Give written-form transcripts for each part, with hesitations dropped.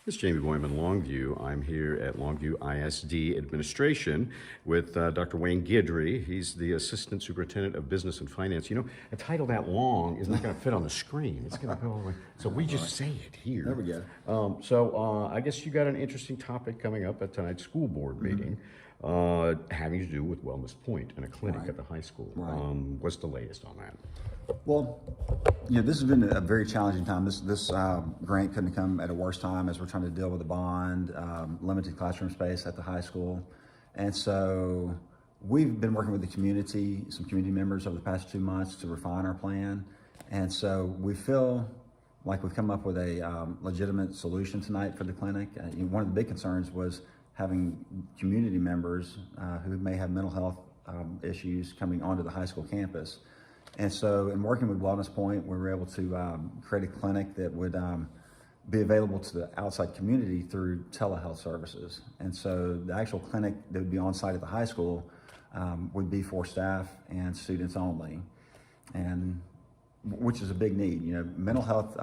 This is Jamie Boyman, Longview. I'm here at Longview ISD Administration with Dr. Wayne Guidry. He's the Assistant Superintendent of Business and Finance. You know, a title that long is not going to fit on the screen. It's going to go away. So we just say it here. There we go. I guess you got an interesting topic coming up at tonight's school board meeting, having to do with Wellness Point and a clinic at the high school. What's the latest on that? Well, this has been a very challenging time. This grant couldn't come at a worse time as we're trying to deal with the bond, limited classroom space at the high school. And so we've been working with the community, some community members over the past 2 months to refine our plan. And so we feel like we've come up with a legitimate solution tonight for the clinic. One of the big concerns was having community members who may have mental health issues coming onto the high school campus. And so in working with Wellness Point, we were able to create a clinic that would be available to the outside community through telehealth services. And so the actual clinic that would be on site at the high school would be for staff and students only, and which is a big need. Mental health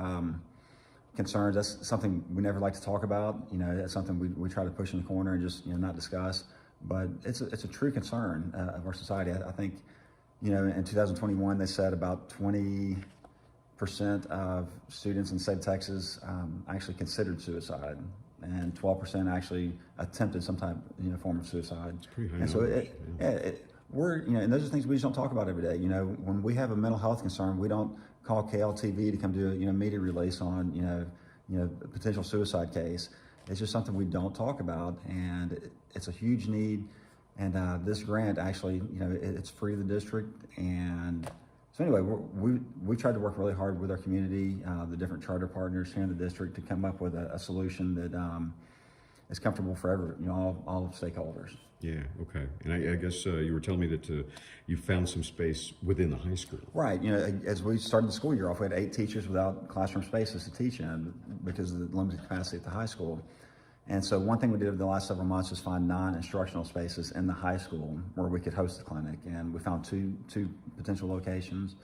concerns, that's something we never like to talk about. That's something we try to push in the corner and just not discuss. But it's a true concern of our society. I think in 2021, they said about 20% of students in the state of Texas actually considered suicide, and 12% actually attempted some type form of suicide. It's pretty high. And so and those are things we just don't talk about every day. When we have a mental health concern, we don't call KLTV to come do a media release on a potential suicide case. It's just something we don't talk about, and it's a huge need. And this grant actually, it's free to the district. And so anyway, we tried to work really hard with our community, the different charter partners here in the district, to come up with a solution that is comfortable for all stakeholders. Yeah, okay. And I guess you were telling me that you found some space within the high school. Right. As we started the school year off, we had 8 teachers without classroom spaces to teach in because of the limited capacity at the high school. And so one thing we did over the last several months was find non-instructional spaces in the high school where we could host the clinic. And we found two potential locations.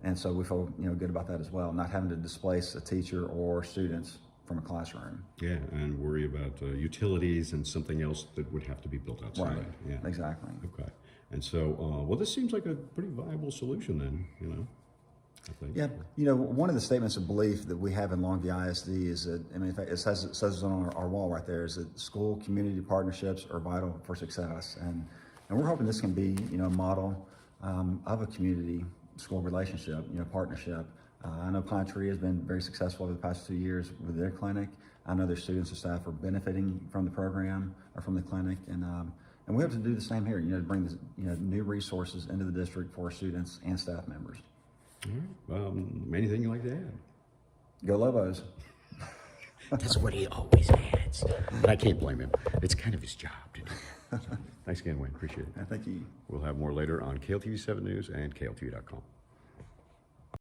And so we feel good about that as well, not having to displace a teacher or students from a classroom. Yeah, and worry about utilities and something else that would have to be built outside. Right, yeah. Exactly. Okay. And so, well, this seems like a pretty viable solution then, I think. Yeah, one of the statements of belief that we have in Longview ISD is that, in fact, it says it on our wall right there, is that school community partnerships are vital for success. And we're hoping this can be, a model of a community school relationship, partnership. I know Pine Tree has been very successful over the past 2 years with their clinic. I know their students and staff are benefiting from the program or from the clinic. And we have to do the same here, to bring new resources into the district for our students and staff members. All right. Anything you'd like to add? Go Lobos. That's what he always adds. But I can't blame him. It's kind of his job to do that. So, thanks again, Wayne. Appreciate it. Thank you. We'll have more later on KLTV 7 News and KLTV.com.